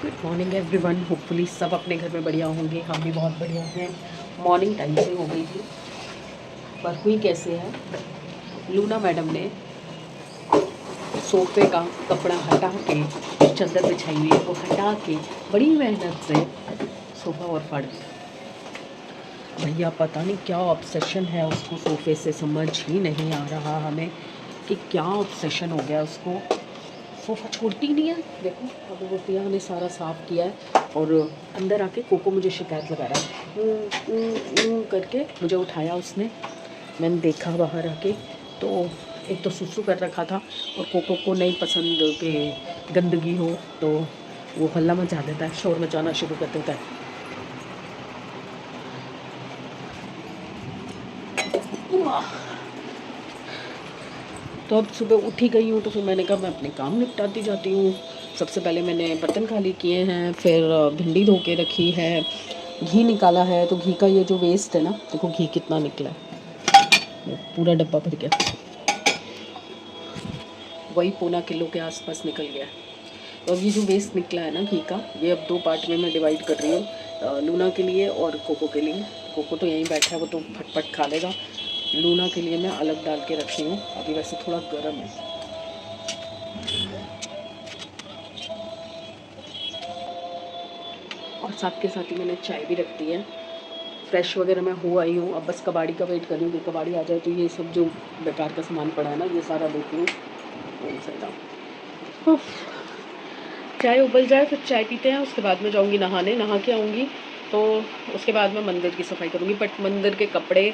Good morning everyone. Hopefully सब अपने घर में बढ़िया होंगे, हम भी बहुत बढ़िया हैं। मॉर्निंग टाइम से हो गई थी, पर हुई कैसे है, लूना मैडम ने सोफे का कपड़ा हटा के, जो चादर बिछाई हुई है वो हटा के बड़ी मेहनत से सोफ़ा और फाड़ दिया। भैया पता नहीं क्या ऑब्सेशन है उसको सोफ़े से, समझ ही नहीं आ रहा हमें कि क्या ऑब्सेशन हो गया उसको। सोफ़ा छोड़ती नहीं है। देखो अब वो भैया ने सारा साफ़ किया है और अंदर आके कोको मुझे शिकायत लगा रहा है करके मुझे उठाया उसने। मैंने देखा बाहर आके तो एक तो सुसु कर रखा था और कोको को नहीं पसंद कि गंदगी हो, तो वो हल्ला मचा देता है, शोर मचाना शुरू कर देता है। तो अब सुबह उठी गई हूँ तो फिर मैंने कहा मैं अपने काम निपटाती जाती हूँ। सबसे पहले मैंने बर्तन खाली किए हैं, फिर भिंडी धो के रखी है, घी निकाला है। तो घी का ये जो वेस्ट है ना, देखो घी कितना निकला है, पूरा डब्बा भर गया, वही पौना किलो के आसपास निकल गया है। तो अब ये जो वेस्ट निकला है ना घी का, ये अब 2 पार्ट में मैं डिवाइड कर रही हूँ, लूना के लिए और कोको के लिए। कोको तो यहीं बैठा है, वो तो फटफट खा लेगा। लूना के लिए मैं अलग डाल के रखी हूँ, अभी वैसे थोड़ा गर्म है। और साथ के साथ ही मैंने चाय भी रख दी है। फ्रेश वगैरह मैं हो आई हूँ, अब बस कबाड़ी का वेट कर रही हूँ कि कबाड़ी आ जाए तो ये सब जो बेकार का सामान पड़ा है ना, ये सारा देती हूँ। चाय उबल जाए फिर चाय पीते हैं, उसके बाद में जाऊँगी नहाने, नहा के आऊँगी तो उसके बाद में मंदिर की सफाई करूँगी। बट मंदिर के कपड़े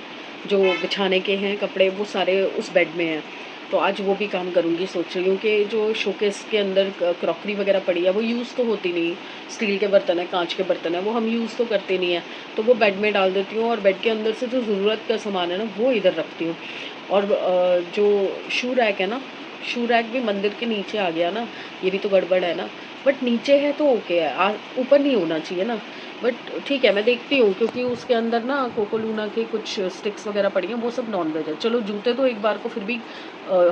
जो बिछाने के हैं कपड़े, वो सारे उस बेड में हैं, तो आज वो भी काम करूँगी। सोच रही हूँ कि जो शोकेस के अंदर क्रॉकरी वगैरह पड़ी है वो यूज़ तो होती नहीं, स्टील के बर्तन है, कांच के बर्तन है, वो हम यूज़ तो करते नहीं हैं, तो वो बेड में डाल देती हूँ और बेड के अंदर से जो ज़रूरत का सामान है ना वो इधर रखती हूँ। और जो शू रैक है ना, शू रैक भी मंदिर के नीचे आ गया ना, ये भी तो गड़बड़ है ना। बट नीचे है तो ओके है, ऊपर नहीं होना चाहिए ना। बट ठीक है, मैं देखती हूँ, क्योंकि उसके अंदर ना कोको लूना के कुछ स्टिक्स वगैरह पड़ी हैं, वो सब नॉन वेज है। चलो जूते तो एक बार को फिर भी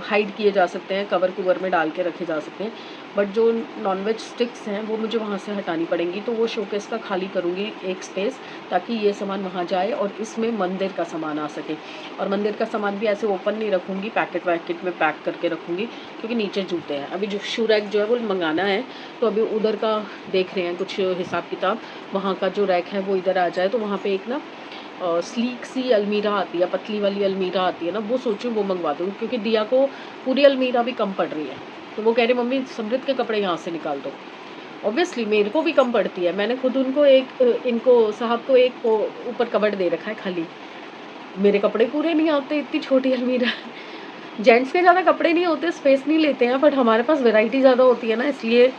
हाइड किए जा सकते हैं, कवर कुवर में डाल के रखे जा सकते हैं, बट जो नॉन वेज स्टिक्स हैं वो मुझे वहाँ से हटानी पड़ेंगी। तो वो शोकेस का खाली करूँगी एक स्पेस, ताकि ये सामान वहाँ जाए और इसमें मंदिर का सामान आ सके। और मंदिर का सामान भी ऐसे ओपन नहीं रखूँगी, पैकेट वैकेट में पैक करके रखूँगी, क्योंकि नीचे जूते हैं। अभी जो शू रैक जो है वो मंगाना है, तो अभी उधर का देख रहे हैं कुछ हिसाब किताब, वहाँ का जो रैक है वो इधर आ जाए तो वहाँ पे एक ना स्लीक सी अलमीरा आती है, पतली वाली अलमीरा आती है ना, वो सोचूं वो मंगवा दूँ, क्योंकि दिया को पूरी अलमीरा भी कम पड़ रही है। तो वो कह रहे मम्मी समृद्ध के कपड़े यहाँ से निकाल दो। ऑब्वियसली मेरे को भी कम पड़ती है, मैंने खुद उनको इनको साहब को एक ऊपर कबर्ड दे रखा है खाली। मेरे कपड़े पूरे नहीं आते, इतनी छोटी अलमीरा। जेंट्स के ज़्यादा कपड़े नहीं होते, स्पेस नहीं लेते हैं, बट हमारे पास वैरायटी ज़्यादा होती है ना, इसलिए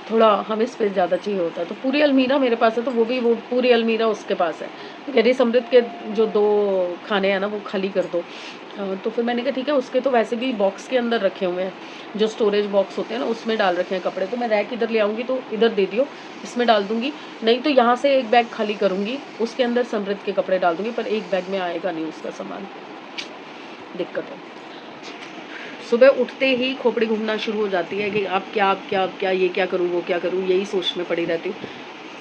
थोड़ा हमें स्पेस ज़्यादा चाहिए होता है। तो पूरी अलमीरा मेरे पास है, तो वो भी वो पूरी अलमीरा उसके पास है। कह रही समृद्ध के जो 2 खाने हैं ना वो खाली कर दो। तो फिर मैंने कहा ठीक है, उसके तो वैसे भी बॉक्स के अंदर रखे हुए हैं, जो स्टोरेज बॉक्स होते हैं ना उसमें डाल रखे हैं कपड़े। तो मैं रैक इधर ले आऊँगी तो इधर दे दियो, इसमें डाल दूँगी, नहीं तो यहाँ से एक बैग खाली करूँगी, उसके अंदर समृद्ध के कपड़े डाल दूँगी, पर एक बैग में आएगा नहीं उसका सामान, दिक्कत है। सुबह उठते ही खोपड़ी घूमना शुरू हो जाती है कि अब क्या ये क्या करूँ वो क्या करूँ, यही सोच में पड़ी रहती हूँ।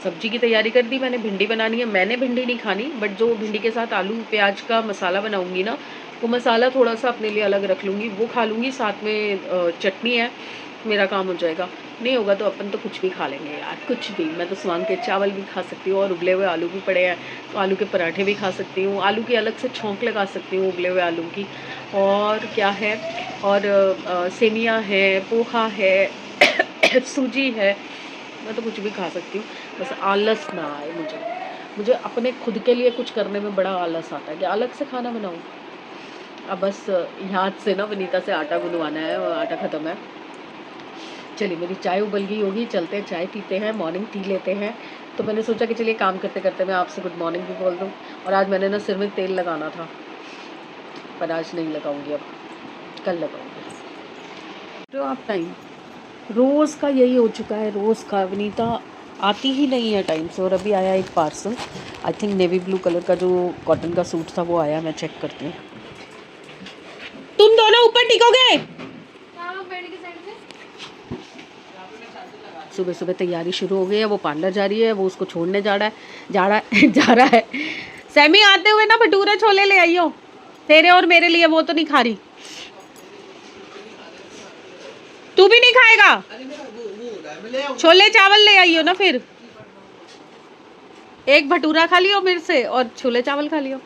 सब्जी की तैयारी कर दी मैंने, भिंडी बनानी है। मैंने भिंडी नहीं खानी, बट जो भिंडी के साथ आलू प्याज का मसाला बनाऊंगी ना, वो मसाला थोड़ा सा अपने लिए अलग रख लूँगी, वो खा लूँगी। साथ में चटनी है, मेरा काम हो जाएगा। नहीं होगा तो अपन तो कुछ भी खा लेंगे यार, कुछ भी। मैं तो स्वांग के चावल भी खा सकती हूँ, और उबले हुए आलू भी पड़े हैं तो आलू के पराठे भी खा सकती हूँ, आलू की अलग से छौंक लगा सकती हूँ उबले हुए आलू की। और क्या है, और सेमिया है, पोहा है, सूजी है, मैं तो कुछ भी खा सकती हूँ, बस आलस ना आए मुझे अपने खुद के लिए कुछ करने में बड़ा आलस आता है कि अलग से खाना बनाऊँ। अब बस याद से ना वनीता से आटा गुनवाना है, और आटा ख़त्म है। चलिए मेरी चाय उबल गई होगी, चलते हैं चाय पीते हैं, मॉर्निंग टी लेते हैं। तो मैंने सोचा कि चलिए काम करते करते मैं आपसे गुड मॉर्निंग भी बोल दूँ। और आज मैंने ना सिर में तेल लगाना था, पर आज नहीं लगाऊंगी, अब कल लगाऊंगी। तो आप टाइम रोज़ का यही हो चुका है, रोज़ का। वनीता आती ही नहीं है टाइम से। और अभी आया एक parcel, I think navy blue colour का जो कॉटन का सूट था वो आया, मैं चेक करती हूँ। तुम दोनों ऊपर टिकोगे? सुबह सुबह तैयारी शुरू हो गई है, वो पार्लर जा रही है, वो उसको छोड़ने जा रहा है जा रहा है। सैमी आते हुए ना भटूरे छोले ले आइयो तेरे और मेरे लिए, वो तो नहीं खा रही। तू भी नहीं खाएगा? छोले चावल ले आइयो ना, फिर एक भटूरा खा लियो मेरे से और छोले चावल खा लियो।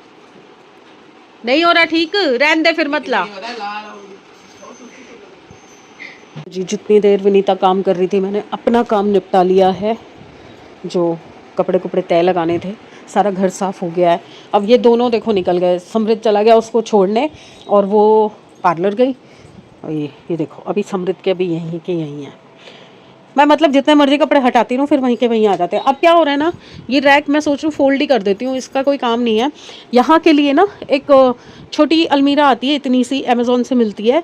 नहीं हो रहा ठीक, रहने दे फिर मत ला जी। जितनी देर विनीता काम कर रही थी मैंने अपना काम निपटा लिया है। जो कपड़े कुपड़े तय लगाने थे, सारा घर साफ़ हो गया है। अब ये दोनों देखो निकल गए, समृद्ध चला गया उसको छोड़ने और वो पार्लर गई। और ये देखो अभी समृद्ध के अभी यहीं के यहीं है। मैं मतलब जितने मर्जी कपड़े हटाती हूँ फिर वहीं के वहीं आ जाते हैं। अब क्या हो रहा है ना, ये रैक मैं सोच रही हूँ फोल्ड ही कर देती हूँ, इसका कोई काम नहीं है। यहाँ के लिए ना एक छोटी अलमीरा आती है, इतनी सी, अमेज़ॉन से मिलती है,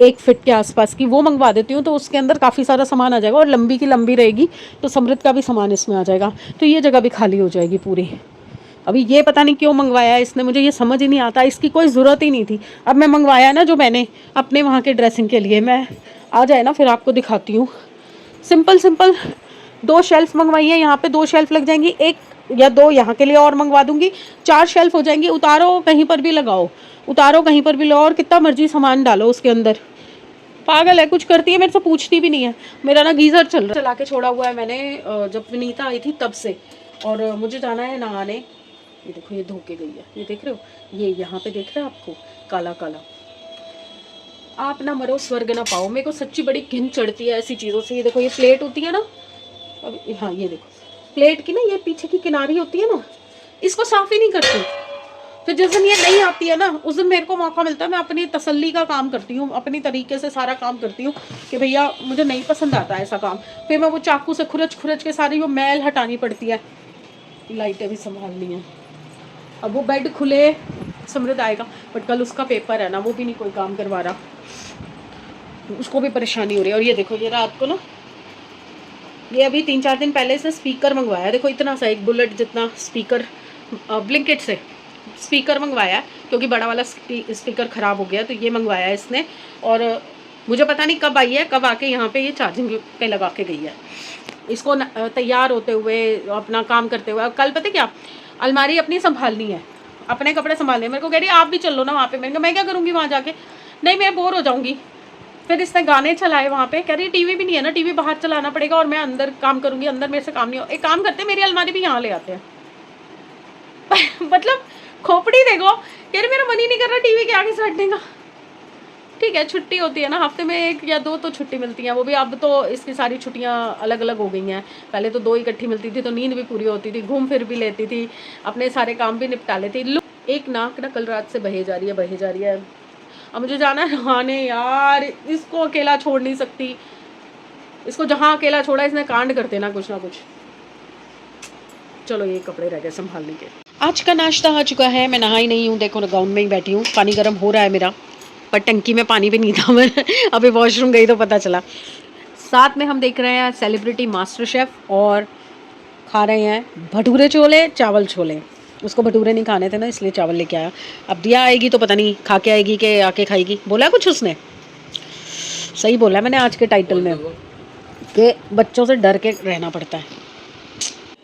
1 फीट के आसपास की, वो मंगवा देती हूँ। तो उसके अंदर काफ़ी सारा सामान आ जाएगा और लंबी की लंबी रहेगी, तो समृद्ध का भी सामान इसमें आ जाएगा, तो ये जगह भी खाली हो जाएगी पूरी। अभी ये पता नहीं क्यों मंगवाया है इसने, मुझे ये समझ ही नहीं आता, इसकी कोई ज़रूरत ही नहीं थी। अब मैं मंगवाया ना जो मैंने अपने वहाँ के ड्रेसिंग के लिए, मैं आ जाए ना फिर आपको दिखाती हूँ। सिंपल 2 शेल्फ मंगवाई है, यहाँ पे 2 शेल्फ लग जाएंगी, 1 या 2 यहाँ के लिए और मंगवा दूंगी, 4 शेल्फ हो जाएंगी। उतारो कहीं पर भी लगाओ, उतारो कहीं पर भी लगाओ और कितना मर्जी सामान डालो उसके अंदर। पागल है, कुछ करती है मेरे से पूछती भी नहीं है। मेरा ना गीज़र चला के छोड़ा हुआ है मैंने जब विनीता आई थी तब से, और मुझे जाना है नहाने। ये देखो ये धो के गई है, ये देख रहे हो, ये यहाँ पे देख रहे हो आपको काला काला। आप ना मरो स्वर्ग ना पाओ, मेरे को सच्ची बड़ी घिन चढ़ती है ऐसी चीज़ों से। ये देखो ये प्लेट होती है ना, अब हाँ ये देखो प्लेट की ना ये पीछे की किनारी होती है ना, इसको साफ ही नहीं करती। फिर जिस दिन ये नहीं आती है ना, उस दिन मेरे को मौका मिलता है, मैं अपनी तसल्ली का काम करती हूँ, अपनी तरीके से सारा काम करती हूँ कि भैया मुझे नहीं पसंद आता ऐसा काम। फिर मैं वो चाकू से खुरच के सारी वो मैल हटानी पड़ती है। लाइटें भी संभालनी है। अब वो बेड खुले समृद्ध आएगा, बट कल उसका पेपर है ना, वो भी नहीं कोई काम करवा रहा, उसको भी परेशानी हो रही है। और ये देखो ये रात को ना, ये अभी 3-4 दिन पहले इसने स्पीकर मंगवाया, देखो इतना सा, एक बुलेट जितना स्पीकर, ब्लिंकिट से स्पीकर मंगवाया, क्योंकि बड़ा वाला स्पीकर ख़राब हो गया, तो ये मंगवाया है इसने। और मुझे पता नहीं कब आई है, कब आके यहाँ पे ये चार्जिंग पे लगा के गई है। इसको तैयार होते हुए अपना काम करते हुए, कल पता क्या, अलमारी अपनी संभालनी है, अपने कपड़े संभालने। मेरे को कह रही है आप भी चलो ना वहाँ पे। मैंने कहा मैं क्या करूँगी वहाँ जाके, नहीं मैं बोर हो जाऊँगी। फिर इसने गाने चलाए वहाँ पे, कह रही टीवी भी नहीं है ना, टीवी बाहर चलाना पड़ेगा और मैं अंदर काम करूँगी, अंदर मेरे से काम नहीं हो। एक काम करते हैं, मेरी अलमारी भी यहाँ ले आते हैं। मतलब खोपड़ी देखो, कह रही मेरा मन ही नहीं कर रहा टीवी के आगे से हटने का। ठीक है, छुट्टी होती है ना, हफ्ते में 1 या 2 तो छुट्टी मिलती है, वो भी अब तो इसकी सारी छुट्टियाँ अलग अलग हो गई हैं। पहले तो 2 इकट्ठी मिलती थी, तो नींद भी पूरी होती थी, घूम फिर भी लेती थी, अपने सारे काम भी निपटा लेती। एक नाक ना कल रात से बहे जा रही है। अब मुझे जाना है नहाने यार, इसको अकेला छोड़ नहीं सकती, इसको जहाँ अकेला छोड़ा इसने कांड करते ना कुछ। चलो ये कपड़े रह गए संभालने के। आज का नाश्ता आ चुका है, मैं नहा ही नहीं हूँ, देखो ग्राउंड में ही बैठी हूँ। पानी गर्म हो रहा है मेरा, पर टंकी में पानी भी नहीं था, मैं अभी वॉशरूम गई तो पता चला। साथ में हम देख रहे हैं सेलिब्रिटी मास्टर शेफ और खा रहे हैं भटूरे छोले, चावल छोले। उसको भटूरे नहीं खाने थे ना, इसलिए चावल लेके आया। अब दिया आएगी तो पता नहीं खा के आएगी कि आके खाएगी। बोला कुछ उसने, सही बोला मैंने आज के टाइटल में कि बच्चों से डर के रहना पड़ता है।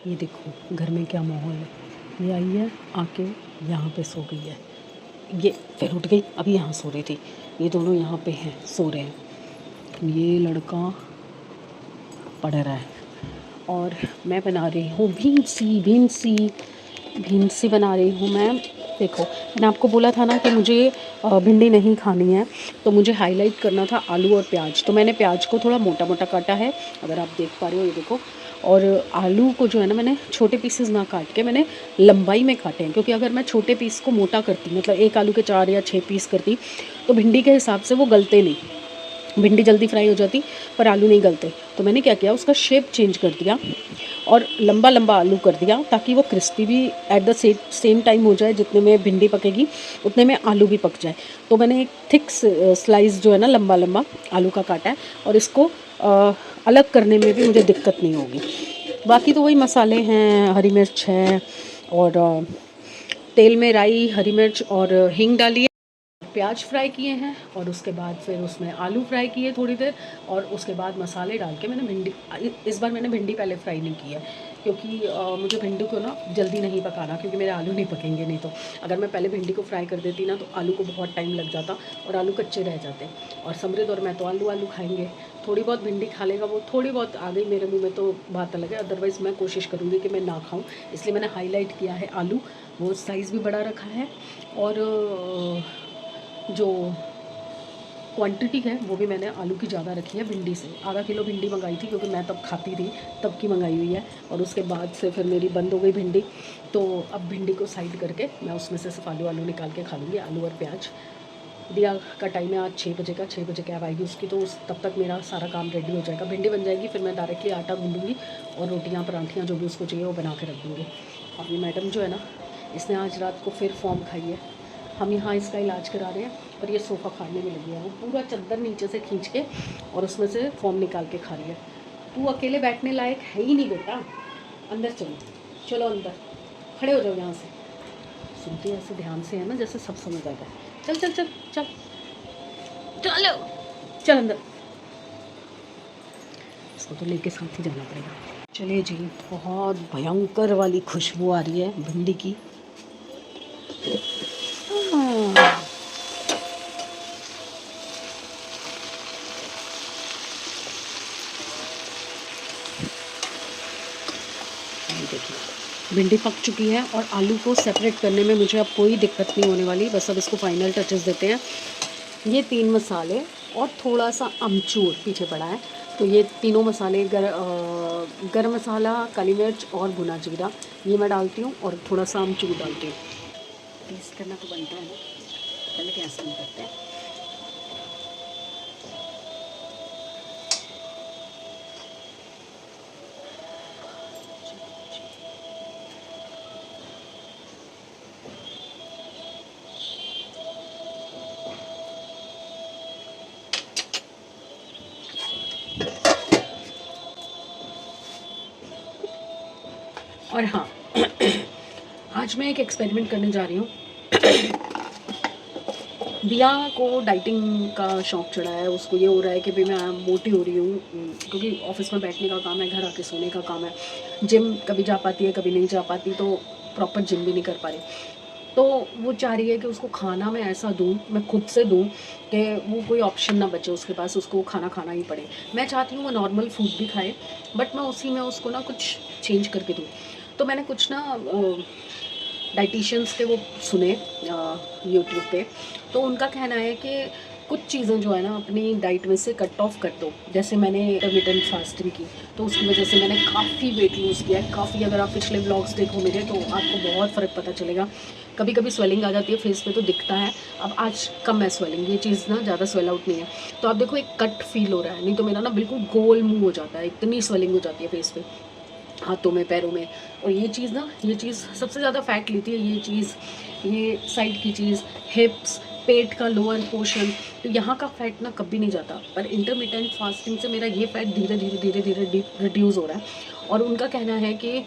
ये देखो घर में क्या माहौल है, ये आई है आके यहाँ पे सो गई है, ये फिर उठ गई, अभी यहाँ सो रही थी। ये दोनों यहाँ पे हैं, सो रहे हैं। ये लड़का पढ़ रहा है और मैं बना रही हूँ भिंसी बना रही हूँ मैं। देखो मैंने आपको बोला था ना कि मुझे भिंडी नहीं खानी है, तो मुझे हाईलाइट करना था आलू और प्याज। तो मैंने प्याज को थोड़ा मोटा मोटा काटा है, अगर आप देख पा रहे हो, ये देखो। और आलू को जो है ना, मैंने छोटे पीसेस ना काट के मैंने लंबाई में काटे हैं, क्योंकि अगर मैं छोटे पीस को मोटा करती, मतलब एक आलू के 4 या 6 पीस करती, तो भिंडी के हिसाब से वो गलते नहीं, भिंडी जल्दी फ्राई हो जाती पर आलू नहीं गलते। तो मैंने क्या किया, उसका शेप चेंज कर दिया और लंबा लंबा आलू कर दिया, ताकि वो क्रिस्पी भी एट द सेम टाइम हो जाए। जितने में भिंडी पकेगी उतने में आलू भी पक जाए। तो मैंने एक थिक स्लाइस जो है ना लंबा लंबा आलू का काटा है, और इसको अलग करने में भी मुझे दिक्कत नहीं होगी। बाकी तो वही मसाले हैं, हरी मिर्च है और तेल में राई, हरी मिर्च और हींग डालिए, प्याज फ्राई किए हैं और उसके बाद फिर उसमें आलू फ्राई किए थोड़ी देर, और उसके बाद मसाले डाल के मैंने भिंडी, इस बार मैंने भिंडी पहले फ्राई नहीं की है क्योंकि मुझे भिंडी को ना जल्दी नहीं पकाना, क्योंकि मेरे आलू नहीं पकेंगे नहीं तो। अगर मैं पहले भिंडी को फ्राई कर देती ना तो आलू को बहुत टाइम लग जाता और आलू कच्चे रह जाते, और समृद्ध और मैं तो आलू खाएंगे। थोड़ी बहुत भिंडी खा लेगा वो, थोड़ी बहुत आ गई मेरे मुँह में तो बात अलग है, अदरवाइज़ मैं कोशिश करूँगी कि मैं ना खाऊँ, इसलिए मैंने हाईलाइट किया है आलू। वो साइज़ भी बड़ा रखा है और जो क्वांटिटी है वो भी मैंने आलू की ज़्यादा रखी है भिंडी से। आधा किलो भिंडी मंगाई थी क्योंकि मैं तब खाती थी, तब की मंगाई हुई है, और उसके बाद से फिर मेरी बंद हो गई भिंडी। तो अब भिंडी को साइड करके मैं उसमें से सिर्फ आलू निकाल के खा लूँगी, आलू और प्याज। दिया का टाइम है आज 6 बजे का, 6 बजे कैब आएगी उसकी, तो उस तब तक मेरा सारा काम रेडी हो जाएगा। भिंडी बन जाएगी, फिर मैं डायरेक्टली आटा गूँधूँगी और रोटियाँ पराठियाँ जो भी उसको चाहिए वो बना के रख दूँगी। अपनी मैडम जो है ना, इसने आज रात को फिर फॉर्म खाई है। हम यहाँ इसका इलाज करा रहे हैं और ये सोफ़ा फाड़ने में लगी है। वो पूरा चादर नीचे से खींच के और उसमें से फॉर्म निकाल के खा रही है। तू अकेले बैठने लायक है ही नहीं बेटा, अंदर चलो, चलो अंदर, खड़े हो जाओ यहाँ से। सुनती ऐसे ध्यान से है ना जैसे सब समझ आ गया। चल चल चल चल चलो, चल अंदर। इसको तो लेके साथ ही जाना पड़ेगा। चलिए जी, बहुत भयंकर वाली खुशबू आ रही है भिंडी की। देखिए भिंडी पक चुकी है और आलू को सेपरेट करने में मुझे अब कोई दिक्कत नहीं होने वाली। बस अब इसको फाइनल टचेस देते हैं। ये 3 मसाले और थोड़ा सा अमचूर पीछे पड़ा है, तो ये तीनों मसाले गरम मसाला, काली मिर्च और भुना जीरा ये मैं डालती हूँ, और थोड़ा सा अमचूर डालती हूँ। टेस्ट करना तो बनता है ना, पहले कैसे नहीं करते हैं। और हाँ आज मैं एक एक्सपेरिमेंट करने जा रही हूँ। दिया को डाइटिंग का शौक़ चढ़ा है, उसको ये हो रहा है कि भाई मैं मोटी हो रही हूँ, क्योंकि ऑफिस में बैठने का काम है, घर आके सोने का काम है। जिम कभी जा पाती है कभी नहीं जा पाती, तो प्रॉपर जिम भी नहीं कर पा रही। तो वो चाह रही है कि उसको खाना मैं ऐसा दूँ, मैं खुद से दूँ कि वो कोई ऑप्शन ना बचे उसके पास, उसको खाना खाना ही पड़े। मैं चाहती हूँ वो नॉर्मल फूड भी खाए, बट मैं उसी में उसको ना कुछ चेंज करके दूँ। तो मैंने कुछ ना डाइटिशियंस के वो सुने यूट्यूब पे, तो उनका कहना है कि कुछ चीज़ें जो है ना अपनी डाइट में से कट ऑफ कर दो। जैसे मैंने इंटरमिटेंट फास्टिंग की, तो उसकी वजह से मैंने काफ़ी वेट लूज़ किया है, काफ़ी। अगर आप पिछले व्लॉग्स देखो मेरे तो आपको बहुत फ़र्क पता चलेगा। कभी कभी स्वेलिंग आ जाती है फेस पे तो दिखता है, अब आज कम है स्वेलिंग, ये चीज़ ना ज़्यादा स्वेल आउट नहीं है। तो आप देखो एक कट फील हो रहा है, नहीं तो मेरा ना बिल्कुल गोल मुँह हो जाता है, इतनी स्वेलिंग हो जाती है फेस पे, हाथों में, पैरों में। और ये चीज़ ना, ये चीज़ सबसे ज़्यादा फैट लेती है, ये चीज़, ये साइड की चीज़, हिप्स, पेट का लोअर पोर्शन, तो यहाँ का फैट ना कभी नहीं जाता। पर इंटरमिटेंट फास्टिंग से मेरा ये फैट धीरे धीरे रिड्यूस हो रहा है। और उनका कहना है कि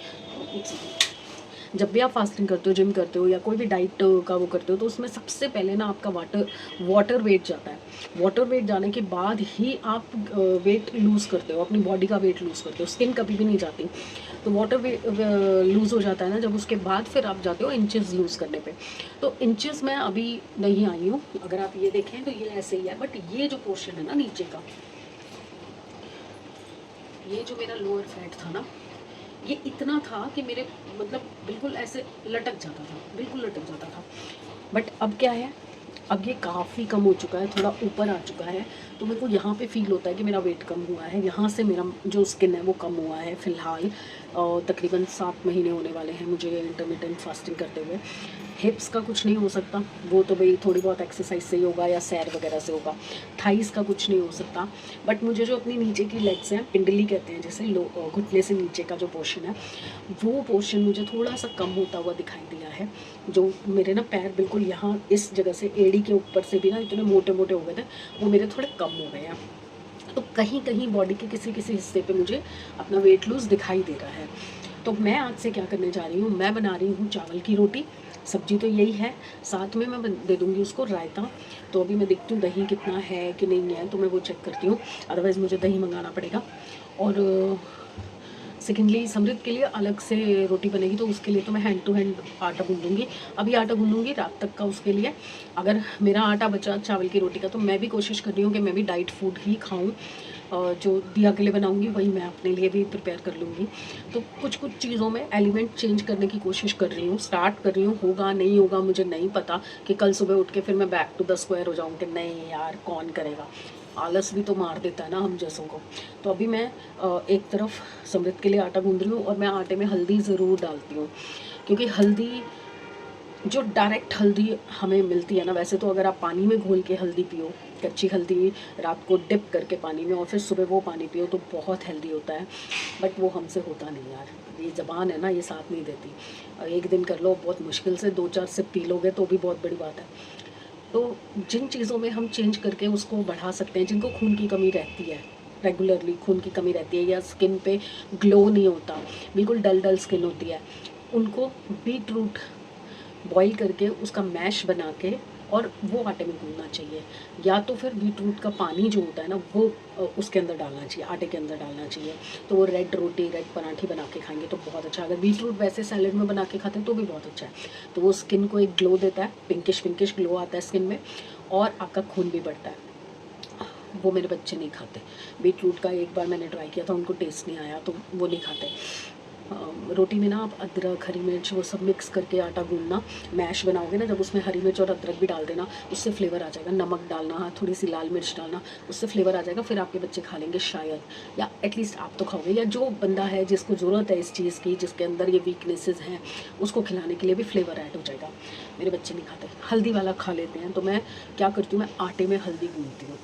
जब भी आप फास्टिंग करते हो, जिम करते हो या कोई भी डाइट का वो करते हो, तो उसमें सबसे पहले ना आपका वाटर वेट जाता है। वाटर वेट जाने के बाद ही आप वेट लूज़ करते हो, अपनी बॉडी का वेट लूज़ करते हो। स्किन कभी भी नहीं जाती, तो वाटर वेट लूज़ हो जाता है ना जब, उसके बाद फिर आप जाते हो इंचेस लूज़ करने पे। तो इंचेस मैं अभी नहीं आई हूँ, अगर आप ये देखें तो ये ऐसे ही है, बट ये जो पोर्शन है ना नीचे का, ये जो मेरा लोअर फैट था ना, ये इतना था कि मेरे मतलब बिल्कुल ऐसे लटक जाता था, बिल्कुल लटक जाता था। बट अब क्या है, अब ये काफ़ी कम हो चुका है, थोड़ा ऊपर आ चुका है। तो मेरे को यहाँ पे फील होता है कि मेरा वेट कम हुआ है, यहाँ से मेरा जो स्किन है वो कम हुआ है फ़िलहाल। और तकरीबन 7 महीने होने वाले हैं मुझे इंटरमिटेंट फास्टिंग करते हुए। हिप्स का कुछ नहीं हो सकता, वो तो भाई थोड़ी बहुत एक्सरसाइज से ही होगा या सैर वगैरह से होगा। थाइस का कुछ नहीं हो सकता, बट मुझे जो अपनी नीचे की लेग्स हैं, पिंडली कहते हैं जैसे, घुटने से नीचे का जो पोर्शन है, वो पोर्शन मुझे थोड़ा सा कम होता हुआ दिखाई दिया है। जो मेरे ना पैर बिल्कुल यहाँ इस जगह से, एड़ी के ऊपर से भी ना इतने मोटे मोटे हो गए थे, वो मेरे थोड़े कम हो गए हैं। तो कहीं कहीं बॉडी के किसी किसी हिस्से पे मुझे अपना वेट लूज़ दिखाई दे रहा है। तो मैं आज से क्या करने जा रही हूँ, मैं बना रही हूँ चावल की रोटी। सब्जी तो यही है, साथ में मैं दे दूँगी उसको रायता। तो अभी मैं देखती हूँ दही कितना है कि नहीं है, तो मैं वो चेक करती हूँ, अदरवाइज़ मुझे दही मंगाना पड़ेगा। और सेकेंडली समृद्ध के लिए अलग से रोटी बनेगी, तो उसके लिए तो मैं हैंड टू हैंड आटा गूँधूँगी। अभी आटा गूँधूँगी रात तक का उसके लिए। अगर मेरा आटा बचा चावल की रोटी का, तो मैं भी कोशिश कर रही हूँ कि मैं भी डाइट फूड ही खाऊँ। जो दिया के लिए बनाऊँगी वही मैं अपने लिए भी प्रिपेयर कर लूँगी। तो कुछ कुछ चीज़ों में एलिमेंट चेंज करने की कोशिश कर रही हूँ, स्टार्ट कर रही हूँ। होगा नहीं होगा मुझे नहीं पता, कि कल सुबह उठ के फिर मैं बैक टू द स्क्वायर हो जाऊँ कि नहीं यार कौन करेगा। आलस भी तो मार देता है ना हम जैसों को। तो अभी मैं एक तरफ समृद्ध के लिए आटा गूँध रही हूँ, और मैं आटे में हल्दी ज़रूर डालती हूँ, क्योंकि हल्दी जो डायरेक्ट हल्दी हमें मिलती है ना, वैसे तो अगर आप पानी में घोल के हल्दी पियो, कच्ची हल्दी रात को डिप करके पानी में और फिर सुबह वो पानी पियो, तो बहुत हेल्दी होता है। बट वो हमसे होता नहीं यार, ये ज़बान है ना, ये साथ नहीं देती। एक दिन कर लो, बहुत मुश्किल से 2-4 सिप पी लोगे तो भी बहुत बड़ी बात है। तो जिन चीज़ों में हम चेंज करके उसको बढ़ा सकते हैं, जिनको खून की कमी रहती है, रेगुलरली खून की कमी रहती है, या स्किन पे ग्लो नहीं होता, बिल्कुल डल डल स्किन होती है, उनको बीट रूट बॉईल करके उसका मैश बना के और वो आटे में गूँधना चाहिए। या तो फिर बीट रूट का पानी जो होता है ना, वो उसके अंदर डालना चाहिए, आटे के अंदर डालना चाहिए। तो वो रेड रोटी, रेड पराठे बना के खाएंगे तो बहुत अच्छा। अगर बीट रूट वैसे सैलेड में बना के खाते हैं तो भी बहुत अच्छा है। तो वो स्किन को एक ग्लो देता है, पिंकिश पिंकिश ग्लो आता है स्किन में, और आपका खून भी बढ़ता है। वो मेरे बच्चे नहीं खाते बीट रूट का, एक बार मैंने ट्राई किया था, उनको टेस्ट नहीं आया, तो वो नहीं खाते। रोटी में ना आप अदरक, हरी मिर्च वो सब मिक्स करके आटा गूँधना, मैश बनाओगे ना, जब उसमें हरी मिर्च और अदरक भी डाल देना, उससे फ्लेवर आ जाएगा। नमक डालना, थोड़ी सी लाल मिर्च डालना, उससे फ्लेवर आ जाएगा। फिर आपके बच्चे खा लेंगे शायद, या एटलीस्ट आप तो खाओगे, या जो बंदा है जिसको ज़रूरत है इस चीज़ की, जिसके अंदर ये वीकनेसेस हैं, उसको खिलाने के लिए भी फ्लेवर ऐड हो जाएगा। मेरे बच्चे नहीं खाते, हल्दी वाला खा लेते हैं। तो मैं क्या करती हूँ, मैं आटे में हल्दी गूँधती हूँ,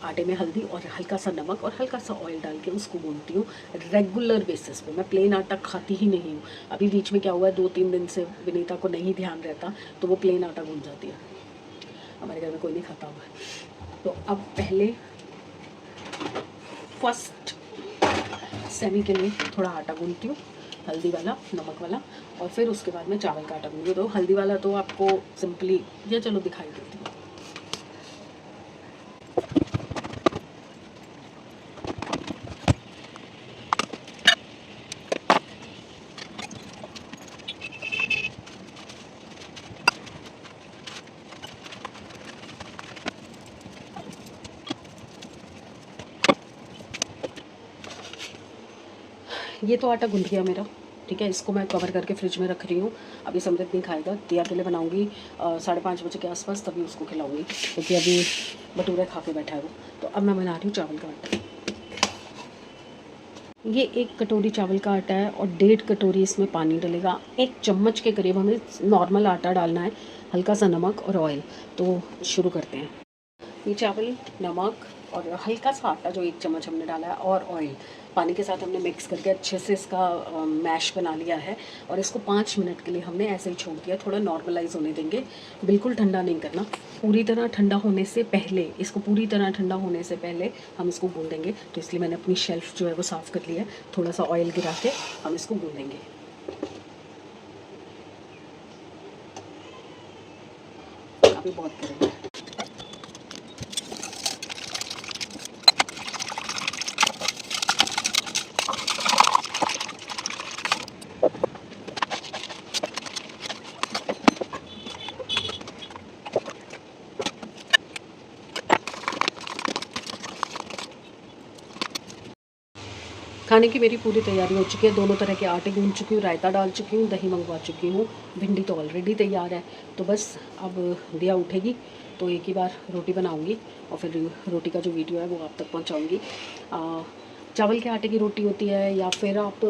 आटे में हल्दी और हल्का सा नमक और हल्का सा ऑयल डाल के उसको गूँधती हूँ रेगुलर बेसिस पे। मैं प्लेन आटा खाती ही नहीं हूँ। अभी बीच में क्या हुआ है, 2-3 दिन से विनीता को नहीं ध्यान रहता, तो वो प्लेन आटा गूँध जाती है। हमारे घर में कोई नहीं खाता हुआ। तो अब पहले फर्स्ट सेमी के लिए थोड़ा आटा गूँधती हूँ, हल्दी वाला, नमक वाला, और फिर उसके बाद में चावल का आटा गूँधती हूँ। तो हल्दी वाला तो आपको सिंपली ये चलो दिखाई देती हूँ। ये तो आटा गूँध गया मेरा, ठीक है। इसको मैं कवर करके फ्रिज में रख रही हूँ। अभी समृद्ध नहीं खाएगा, दिया के लिए बनाऊँगी 5:30 बजे के आसपास, तभी उसको खिलाऊँगी, क्योंकि अभी भटूरे खा के बैठा है वो। तो अब मैं बना रही हूँ चावल का आटा। ये 1 कटोरी चावल का आटा है और 1.5 कटोरी इसमें पानी डलेगा। 1 चम्मच के करीब हमें नॉर्मल आटा डालना है, हल्का सा नमक और ऑयल। तो शुरू करते हैं। ये चावल, नमक और हल्का सा आटा जो 1 चम्मच हमने डाला है, और ऑयल पानी के साथ हमने मिक्स करके अच्छे से इसका मैश बना लिया है। और इसको 5 मिनट के लिए हमने ऐसे ही छोड़ दिया, थोड़ा नॉर्मलाइज होने देंगे। बिल्कुल ठंडा नहीं करना, पूरी तरह ठंडा होने से पहले, इसको पूरी तरह ठंडा होने से पहले हम इसको गूँधेंगे। तो इसलिए मैंने अपनी शेल्फ जो है वो साफ़ कर लिया है, थोड़ा सा ऑयल गिरा के हम इसको गूँधेंगे। अभी बहुत करेंगे। खाने की मेरी पूरी तैयारी हो चुकी है। दोनों तरह के आटे गूँध चुकी हूँ, रायता डाल चुकी हूँ, दही मंगवा चुकी हूँ, भिंडी तो ऑलरेडी तैयार है। तो बस अब दिया उठेगी तो एक ही बार रोटी बनाऊँगी, और फिर रोटी का जो वीडियो है वो आप तक पहुँचाऊँगी। चावल के आटे की रोटी होती है, या फिर आप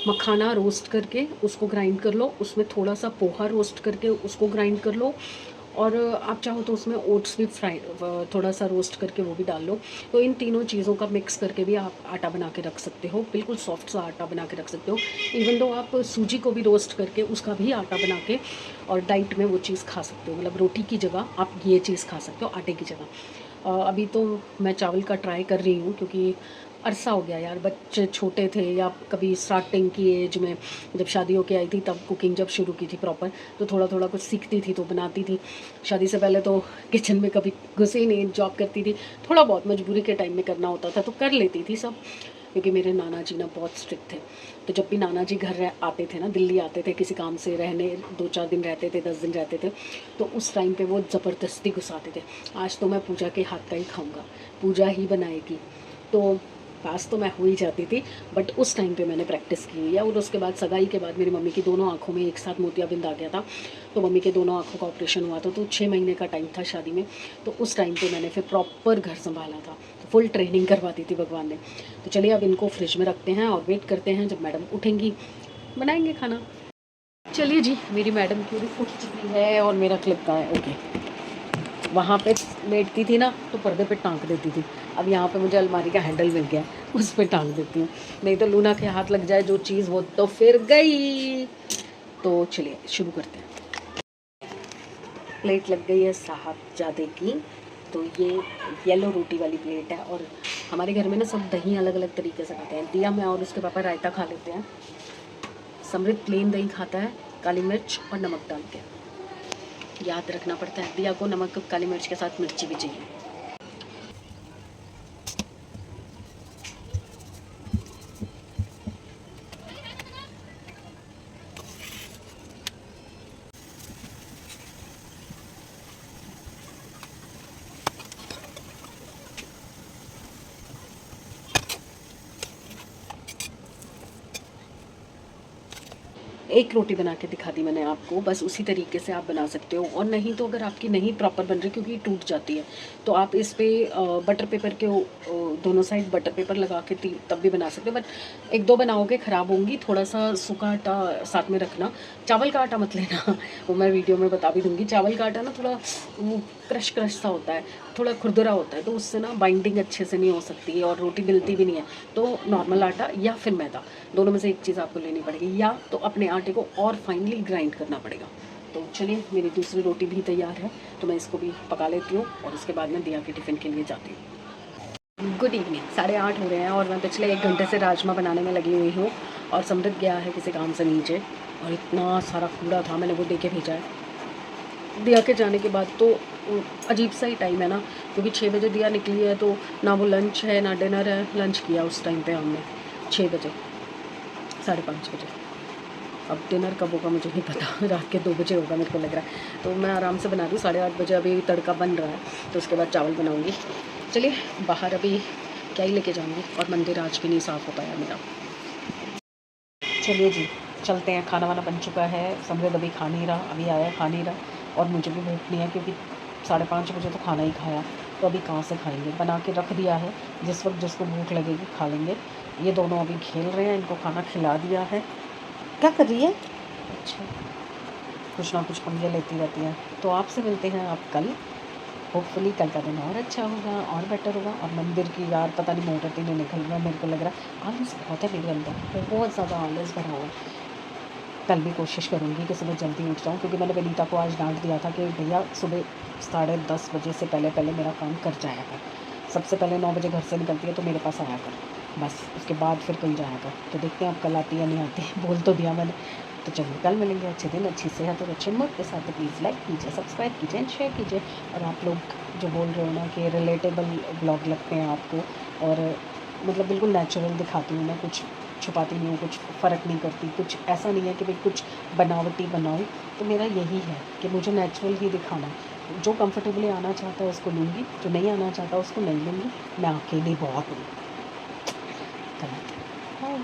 मखाना रोस्ट करके उसको ग्राइंड कर लो, उसमें थोड़ा सा पोहा रोस्ट करके उसको ग्राइंड कर लो, और आप चाहो तो उसमें ओट्स भी फ्राई थोड़ा सा रोस्ट करके वो भी डाल लो। तो इन तीनों चीज़ों का मिक्स करके भी आप आटा बना के रख सकते हो, बिल्कुल सॉफ्ट सा आटा बना के रख सकते हो। इवन दो आप सूजी को भी रोस्ट करके उसका भी आटा बना के और डाइट में वो चीज़ खा सकते हो, मतलब रोटी की जगह आप ये चीज़ खा सकते हो आटे की जगह। अभी तो मैं चावल का ट्राई कर रही हूँ, क्योंकि अरसा हो गया यार, बच्चे छोटे थे या कभी स्टार्टिंग की एज में जब शादी होके आई थी तब कुकिंग जब शुरू की थी प्रॉपर, तो थोड़ा थोड़ा कुछ सीखती थी तो बनाती थी। शादी से पहले तो किचन में कभी घुसे ही नहीं, जॉब करती थी, थोड़ा बहुत मजबूरी के टाइम में करना होता था तो कर लेती थी सब, क्योंकि मेरे नाना जी ना बहुत स्ट्रिक्ट थे। तो जब भी नाना जी घर आते थे ना, दिल्ली आते थे किसी काम से रहने, 2-4 दिन रहते थे, 10 दिन रहते थे, तो उस टाइम पे वो ज़बरदस्ती घुसाते थे, आज तो मैं पूजा के हाथ का ही खाऊंगा, पूजा ही बनाएगी। तो पास तो मैं हो ही जाती थी, बट उस टाइम पे मैंने प्रैक्टिस की हुई है। और उसके बाद सगाई के बाद मेरी मम्मी की दोनों आँखों में एक साथ मोतियाबिंद आ गया था, तो मम्मी के दोनों आँखों का ऑपरेशन हुआ था, तो 6 महीने का टाइम था शादी में। तो उस टाइम पे मैंने फिर प्रॉपर घर संभाला था, तो फुल ट्रेनिंग करवा दी थी भगवान ने। तो चलिए अब इनको फ्रिज में रखते हैं और वेट करते हैं जब मैडम उठेंगी, बनाएंगे खाना। चलिए जी, मेरी मैडम पूरी उठ चुकी है और मेरा क्लिप कहाँ है, ओके। वहाँ पे लेटती थी ना तो पर्दे पे टांग देती थी, अब यहाँ पे मुझे अलमारी का हैंडल मिल गया, उस पर टांग देती हूँ, नहीं तो लूना के हाथ लग जाए जो चीज़ वो तो फिर गई। तो चलिए शुरू करते हैं। प्लेट लग गई है साहबजादे की, तो ये येलो रोटी वाली प्लेट है। और हमारे घर में ना सब दही अलग अलग तरीके से खाते हैं, दिया मैं और उसके पापा रायता खा लेते हैं, समृद्ध प्लेन दही खाता है, काली मिर्च और नमक डाल के। याद रखना पड़ता है, दिया को नमक काली मिर्च के साथ मिर्ची भी चाहिए। एक रोटी बना के दिखा दी मैंने आपको, बस उसी तरीके से आप बना सकते हो। और नहीं तो अगर आपकी नहीं प्रॉपर बन रही क्योंकि टूट जाती है, तो आप इस पे बटर पेपर के दोनों साइड बटर पेपर लगा के तब भी बना सकते हो। बट एक दो बनाओगे ख़राब होंगी, थोड़ा सा सूखा आटा साथ में रखना, चावल का आटा मत लेना वो मैं वीडियो में बता भी दूँगी। चावल का आटा ना थोड़ा वो क्रश सा होता है, थोड़ा खुरदुरा होता है, तो उससे ना बाइंडिंग अच्छे से नहीं हो सकती और रोटी मिलती भी नहीं है। तो नॉर्मल आटा या फिर मैदा, दोनों में से एक चीज़ आपको लेनी पड़ेगी, या तो अपने आटे को और फाइनली ग्राइंड करना पड़ेगा। तो चलिए, मेरी दूसरी रोटी भी तैयार है, तो मैं इसको भी पका लेती हूँ और उसके बाद में दिया के टिफ़िन के लिए जाती हूँ। गुड इवनिंग, 8:30 हो रहे हैं और मैं पिछले 1 घंटे से राजमा बनाने में लगी हुई हूँ। और समृद्ध गया है किसी काम से नीचे, और इतना सारा कूड़ा था, मैंने वो दे के भेजा है। दिया के जाने के बाद तो अजीब सा ही टाइम है ना, क्योंकि 6 बजे दिया निकली है, तो ना वो लंच है ना डिनर है। लंच किया उस टाइम पे हमने 6 बजे, 5:30 बजे। अब डिनर कब होगा मुझे नहीं पता, रात के 2 बजे होगा मेरे को लग रहा है। तो मैं आराम से बना दूँ, 8:30 बजे अभी तड़का बन रहा है, तो उसके बाद चावल बनाऊँगी। चलिए बाहर अभी क्या ही लेके जाऊँगी, और मंदिर आज भी नहीं साफ़ हो पाया मेरा। चलिए जी, चलते हैं। खाना वाना बन चुका है, समृद्ध अभी खा नहीं रहा, अभी आया खा नहीं रहा, और मुझे भी भूख नहीं है क्योंकि 5:30 बजे तो खाना ही खाया, तो अभी कहाँ से खाएंगे। बना के रख दिया है, जिस वक्त जिसको भूख लगेगी खा लेंगे। ये दोनों अभी खेल रहे हैं, इनको खाना खिला दिया है। क्या कर रही है? अच्छा, कुछ ना कुछ पंगे लेती रहती हैं। तो आपसे मिलते हैं आप कल, होपफुली कल का दिन और अच्छा होगा और बेटर होगा। और मंदिर की यार पता नहीं मोटर नहीं निकल रहा, मेरे को लग रहा है आलस बहुत है मेरे अंदर, बहुत ज़्यादा आलस भरा हुआ है। कल भी कोशिश करूँगी कि सुबह जल्दी उठ जाऊँ, क्योंकि मैंने विनीता को आज डांट दिया था कि भैया सुबह 10:30 बजे से पहले मेरा काम कर जाया कर। सबसे पहले 9 बजे घर से निकलती है तो मेरे पास आया कर, बस उसके बाद फिर कहीं जाया कर। तो देखते हैं अब कल आती है नहीं आती बोल तो दिया मैंने। तो चलिए कल मिलेंगे अच्छे दिन, अच्छी सेहत और अच्छे मूड के साथ। तो प्लीज़ लाइक कीजिए, सब्सक्राइब कीजिए एंड शेयर कीजिए। और आप लोग जो बोल रहे हो ना कि रिलेटेबल ब्लॉग लगते हैं आपको, और मतलब बिल्कुल नेचुरल दिखाती हूँ मैं, कुछ छुपाती नहीं हूँ, कुछ फ़र्क नहीं करती, कुछ ऐसा नहीं है कि भाई कुछ बनावटी बनाऊँ। तो मेरा यही है कि मुझे नेचुरल ही दिखाना है। जो कंफर्टेबली आना चाहता है उसको लूँगी, जो नहीं आना चाहता उसको नहीं लूँगी। मैं अकेली बहुत हूँ। हाँ।